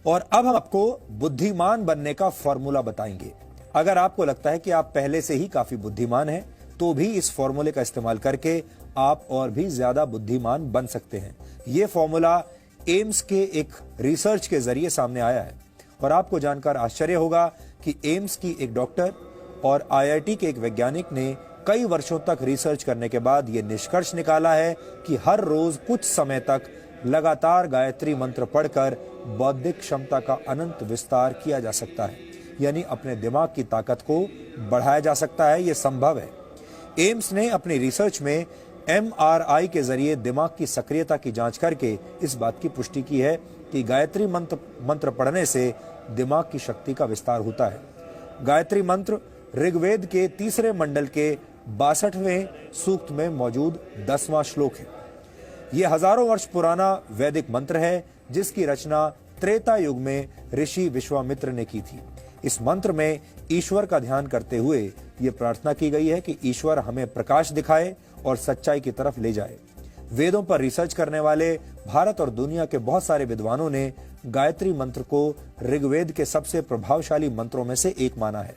और अब हम आपको बुद्धिमान बनने का फॉर्मूला बताएंगे। अगर आपको लगता है कि आप पहले से ही काफी बुद्धिमान हैं, तो भी इस फॉर्मूले का इस्तेमाल करके आप और भी ज्यादा बुद्धिमान बन सकते हैं। यह फॉर्मूला एम्स के एक रिसर्च के जरिए सामने आया है और आपको जानकर आश्चर्य होगा कि एम्स की एक डॉक्टर और आईआईटी के एक वैज्ञानिक ने कई वर्षों तक रिसर्च करने के बाद यह निष्कर्ष निकाला है कि हर रोज कुछ समय तक लगातार गायत्री मंत्र पढ़कर बौद्धिक क्षमता का अनंत विस्तार किया जा सकता है, यानी अपने दिमाग की ताकत को बढ़ाया जा सकता है। यह संभव है। एम्स ने अपनी रिसर्च में एमआरआई के जरिए दिमाग की सक्रियता की जांच करके इस बात की पुष्टि की है कि गायत्री मंत्र पढ़ने से दिमाग की शक्ति का विस्तार होता है। गायत्री मंत्र ऋग्वेद के 3 मंडल के 62वें सूक्त में मौजूद 10वां श्लोक है। यह हजारों वर्ष पुराना वैदिक मंत्र है, जिसकी रचना त्रेता युग में ऋषि विश्वामित्र ने की थी। इस मंत्र में ईश्वर का ध्यान करते हुए यह प्रार्थना की गई है कि ईश्वर हमें प्रकाश दिखाए और सच्चाई की तरफ ले जाए। वेदों पर रिसर्च करने वाले भारत और दुनिया के बहुत सारे विद्वानों ने गायत्री मंत्र को ऋग्वेद के सबसे प्रभावशाली मंत्रों में से एक माना है।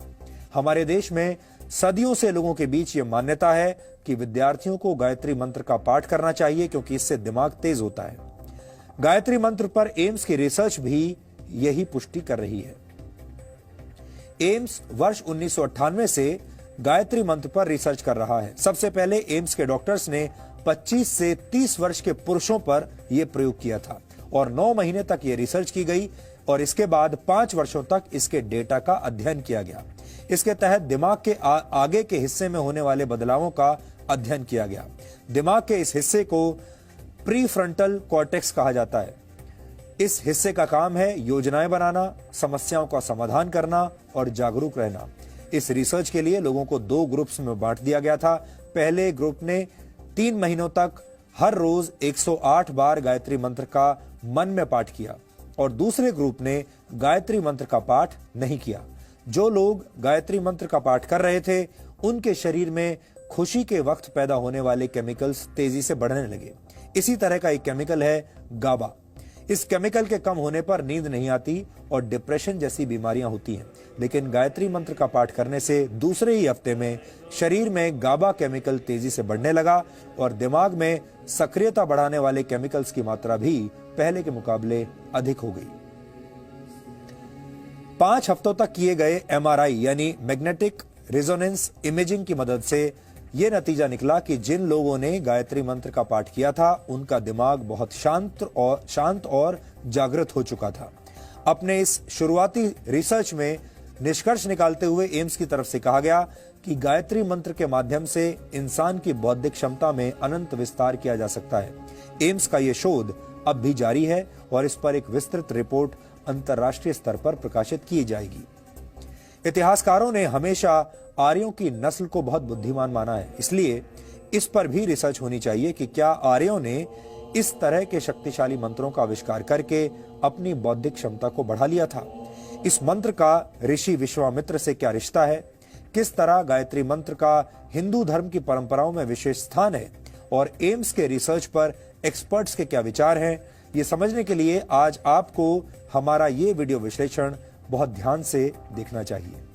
हमारे देश में सदियों से लोगों के बीच यह मान्यता है कि विद्यार्थियों को गायत्री मंत्र का पाठ करना चाहिए, क्योंकि इससे दिमाग तेज होता है। गायत्री मंत्र पर एम्स की रिसर्च भी यही पुष्टि कर रही है। एम्स वर्ष 1998 से गायत्री मंत्र पर रिसर्च कर रहा है। सबसे पहले एम्स के डॉक्टर्स ने 25 से 30 वर्ष के पुरुषों पर यह प्रयोग किया था और 9 महीने तक यह रिसर्च की गई और इसके बाद 5 वर्षों तक इसके डेटा का अध्ययन किया गया। इसके तहत दिमाग के आगे के हिस्से में होने वाले बदलावों का अध्ययन किया गया। दिमाग के इस हिस्से को प्रीफ्रंटल कॉर्टेक्स कहा जाता है। इस हिस्से का काम है योजनाएं बनाना, समस्याओं का समाधान करना और जागरूक रहना। इस रिसर्च के लिए लोगों को 2 ग्रुप्स में बांट दिया गया था। पहले ग्रुप ने 3 महीनों तक हर रोज 108 बार गायत्री मंत्र का मन में पाठ किया और दूसरे ग्रुप ने गायत्री मंत्र का पाठ नहीं किया। जो लोग गायत्री मंत्र का पाठ कर रहे थे, उनके शरीर में खुशी के वक्त पैदा होने वाले केमिकल्स तेजी से बढ़ने लगे। इसी तरह का एक केमिकल है गाबा। इस केमिकल के कम होने पर नींद नहीं आती और डिप्रेशन जैसी बीमारियां होती हैं। लेकिन गायत्री मंत्र का पाठ करने से दूसरे ही हफ्ते में शरीर में गाबा केमिकल तेजी से बढ़ने लगा और दिमाग में सक्रियता बढ़ाने वाले केमिकल्स की मात्रा भी पहले के मुकाबले अधिक हो गई। 5 हफ्तों तक किए गए एमआरआई यानी मैग्नेटिक रेजोनेंस इमेजिंग की मदद से यह नतीजा निकला कि जिन लोगों ने गायत्री मंत्र का पाठ किया था, उनका दिमाग बहुत शांत और जागृत हो चुका था। अपने इस शुरुआती रिसर्च में निष्कर्ष निकालते हुए एम्स की तरफ से कहा गया कि गायत्री मंत्र के माध्यम से इंसान की बौद्धिक क्षमता में अनंत विस्तार किया जा सकता है। एम्स का यह शोध अब भी जारी है और इस पर एक विस्तृत रिपोर्ट अंतर्राष्ट्रीय स्तर पर प्रकाशित की जाएगी। इतिहासकारों ने हमेशा आर्यों की नस्ल को बहुत बुद्धिमान माना है, इसलिए इस पर भी रिसर्च होनी चाहिए कि क्या आर्यों ने इस तरह के शक्तिशाली मंत्रों का आविष्कार करके अपनी बौद्धिक क्षमता को बढ़ा लिया था। इस मंत्र का ऋषि विश्वामित्र से क्या रिश्ता है, किस तरह गायत्री मंत्र का हिंदू धर्म की परंपराओं में विशेष स्थान है और एम्स के रिसर्च पर एक्सपर्ट्स के क्या विचार हैं, ये समझने के लिए आज आपको हमारा ये वीडियो विश्लेषण बहुत ध्यान से देखना चाहिए।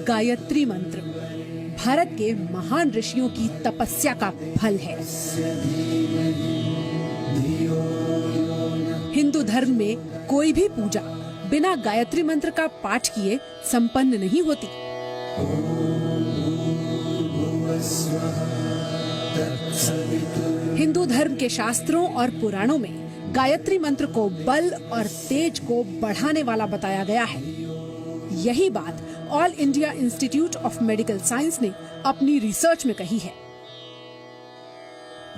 गायत्री मंत्र भारत के महान ऋषियों की तपस्या का फल है। हिंदू धर्म में कोई भी पूजा बिना गायत्री मंत्र का पाठ किए संपन्न नहीं होती। हिंदू धर्म के शास्त्रों और पुराणों में गायत्री मंत्र को बल और तेज को बढ़ाने वाला बताया गया है। यही बात all India institute of medical science ने अपनी रिसर्च में कही है।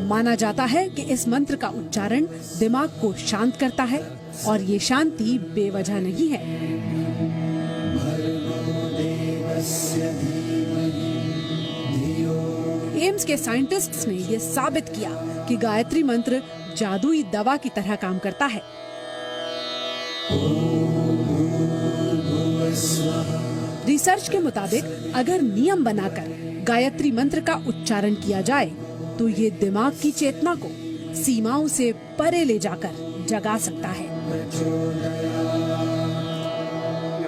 माना जाता है कि इस मंत्र का उच्चारण दिमाग को शांत करता है और ये शांति बेवजह नहीं है। एम्स के साइंटिस्ट्स ने ये साबित किया कि गायत्री मंत्र जादुई दवा की तरह काम करता है। रिसर्च के मुताबिक अगर नियम बनाकर गायत्री मंत्र का उच्चारण किया जाए तो ये दिमाग की चेतना को सीमाओं से परे ले जाकर जगा सकता है।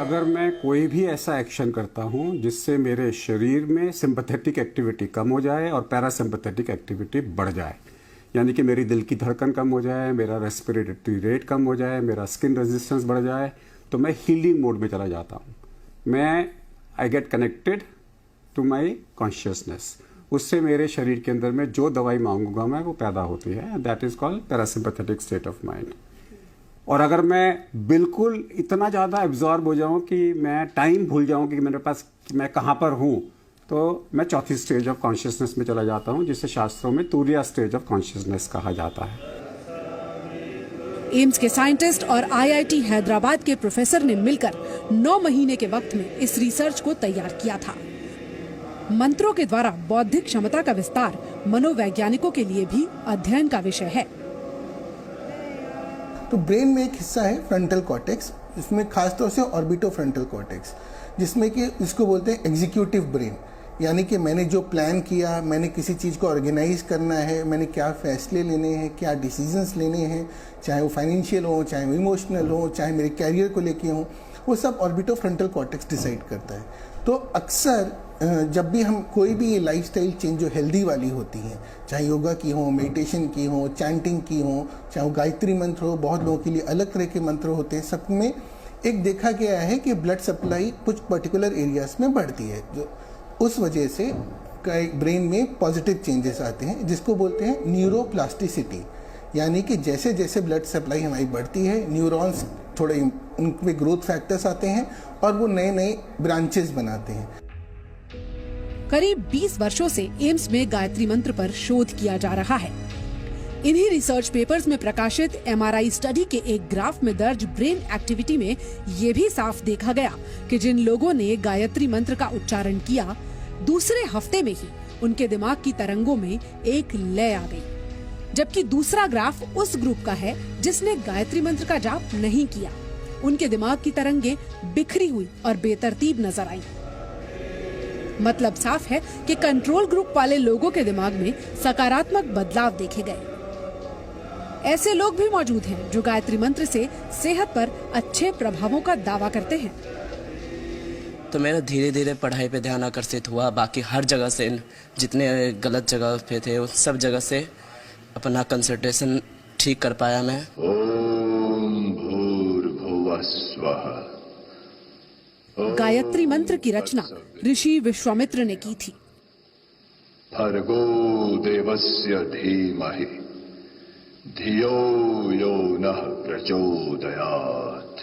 अगर मैं कोई भी ऐसा एक्शन करता हूं जिससे मेरे शरीर में सिंपैथेटिक एक्टिविटी कम हो जाए और पैरासिम्पैथेटिक एक्टिविटी बढ़ जाए, यानी कि मेरी दिल की धड़कन कम हो जाए, मेरा रेस्पिरेटरी रेट कम हो जाए, मेरा स्किन रेजिस्टेंस बढ़ जाए, तो मैं हीलिंग मोड में चला जाता हूं। I get connected to my consciousness. उससे मेरे शरीर के अंदर में जो दवाई मांगूंगा मैं वो पैदा होती है। That is called parasympathetic state of mind. और अगर मैं बिल्कुल इतना ज़्यादा एब्जॉर्ब हो जाऊं कि मैं टाइम भूल जाऊं कि मेरे पास मैं कहाँ पर हूं, तो मैं चौथी स्टेज ऑफ कॉन्शियसनेस में चला जाता हूं, जिसे शास्त्रों में तुरिया स्टेज ऑफ कॉन्शियसनेस कहा जाता है। एम्स के साइंटिस्ट और आईआईटी हैदराबाद के प्रोफेसर ने मिलकर 9 महीने के वक्त में इस रिसर्च को तैयार किया था। मंत्रों के द्वारा बौद्धिक क्षमता का विस्तार मनोवैज्ञानिकों के लिए भी अध्ययन का विषय है। तो ब्रेन में एक हिस्सा है फ्रंटल कॉर्टेक्स, इसमें खासतौर से ऑर्बिटोफ्रंटल कॉर्टेक्स, जिसमें कि इसको बोलते हैं एग्जीक्यूटिव ब्रेन, यानी कि मैंने जो प्लान किया, मैंने किसी चीज़ को ऑर्गेनाइज करना है, मैंने क्या फैसले लेने हैं, क्या डिसीजंस लेने हैं, चाहे वो फाइनेंशियल हो, चाहे वो इमोशनल हो, चाहे मेरे कैरियर को लेके हो, वो सब ऑर्बिटोफ्रंटल कॉर्टेक्स डिसाइड करता है। तो अक्सर जब भी हम कोई भी ये लाइफस्टाइल चेंज जो हेल्दी वाली होती है, चाहे योगा की हो, मेडिटेशन की हो, चैंटिंग की हो, चाहे वो गायत्री मंत्र हो, बहुत लोगों के लिए अलग तरह के मंत्र होते हैं, सब में एक देखा गया है कि ब्लड सप्लाई कुछ पर्टिकुलर एरियाज में बढ़ती है, जो उस वजह से ब्रेन में पॉजिटिव चेंजेस आते हैं, जिसको बोलते हैं न्यूरोप्लास्टिसिटी। यानी कि जैसे जैसे ब्लड सप्लाई हमारी बढ़ती है, न्यूरॉन्स थोड़े उनमें ग्रोथ फैक्टर्स आते हैं और वो नए नए ब्रांचेस बनाते हैं। करीब 20 वर्षों से एम्स में गायत्री मंत्र पर शोध किया जा रहा है। इन्हीं रिसर्च पेपर्स में प्रकाशित एमआरआई स्टडी के एक ग्राफ में दर्ज ब्रेन एक्टिविटी में ये भी साफ देखा गया कि जिन लोगों ने गायत्री मंत्र का उच्चारण किया, दूसरे हफ्ते में ही उनके दिमाग की तरंगों में एक लय आ गई, जबकि दूसरा ग्राफ उस ग्रुप का है जिसने गायत्री मंत्र का जाप नहीं किया। उनके दिमाग की तरंगे बिखरी हुई और बेतरतीब नजर आई। मतलब साफ है कि कंट्रोल ग्रुप वाले लोगों के दिमाग में सकारात्मक बदलाव देखे गए। ऐसे लोग भी मौजूद हैं जो गायत्री मंत्र से सेहत पर अच्छे प्रभावों का दावा करते हैं। तो मेरा धीरे धीरे पढ़ाई पे ध्यान आकर्षित हुआ। बाकी हर जगह से, जितने गलत जगह पे थे उस सब जगह से अपना कंसंट्रेशन ठीक कर पाया मैं। ओम भूर्भुवः स्वः। गायत्री मंत्र की रचना ऋषि विश्वामित्र ने की थी। भर्गो देवस्य धीमहि धियो यो नः प्रचोदयात्।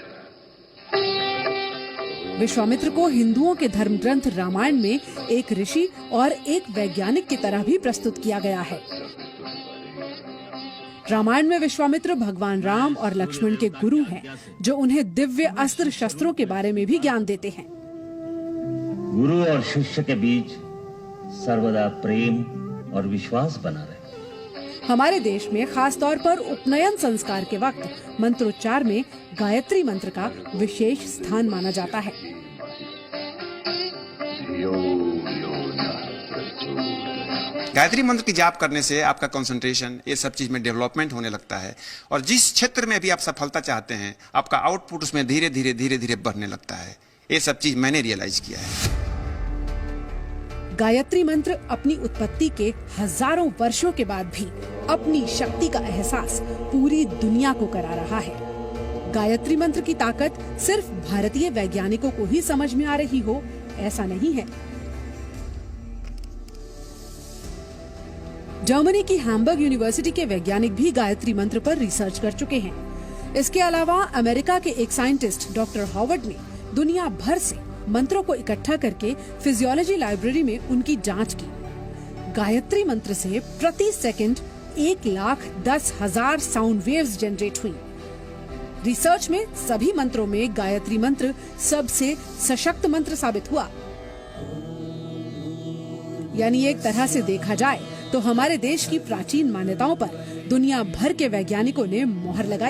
विश्वामित्र को हिंदुओं के धर्म ग्रंथ रामायण में एक ऋषि और एक वैज्ञानिक की तरह भी प्रस्तुत किया गया है। रामायण में विश्वामित्र भगवान राम और लक्ष्मण के गुरु हैं, जो उन्हें दिव्य अस्त्र शस्त्रों के बारे में भी ज्ञान देते हैं। गुरु और शिष्य के बीच सर्वदा प्रेम और विश्वास बना रहे। हमारे देश में खास तौर पर उपनयन संस्कार के वक्त मंत्रोच्चार में गायत्री मंत्र का विशेष स्थान माना जाता है। धियो यो नः प्रचोदयात्। गायत्री मंत्र की जाप करने से आपका कंसंट्रेशन, ये सब चीज में डेवलपमेंट होने लगता है और जिस क्षेत्र में भी आप सफलता चाहते हैं, आपका आउटपुट उसमें धीरे धीरे बढ़ने लगता है। ये सब चीज मैंने रियलाइज किया है। गायत्री मंत्र अपनी उत्पत्ति के हजारों वर्षों के बाद भी अपनी शक्ति का एहसास पूरी दुनिया को करा रहा है। गायत्री मंत्र की ताकत सिर्फ भारतीय वैज्ञानिकों को ही समझ में आ रही हो, ऐसा नहीं है। जर्मनी की हैम्बर्ग यूनिवर्सिटी के वैज्ञानिक भी गायत्री मंत्र पर रिसर्च कर चुके हैं। इसके अलावा अमेरिका के एक साइंटिस्ट डॉक्टर हॉवर्ड ने दुनिया भर से मंत्रों को इकट्ठा करके फिजियोलॉजी लाइब्रेरी में उनकी जांच की। गायत्री मंत्र से प्रति सेकंड 1,10,000 साउंड वेव्स जनरेट हुई। रिसर्च में सभी मंत्रों में गायत्री मंत्र सबसे सशक्त मंत्र साबित हुआ। यानी एक तरह से देखा जाए तो हमारे देश की प्राचीन मान्यताओं पर दुनिया भर के वैज्ञानिकों ने मोहर लगाई।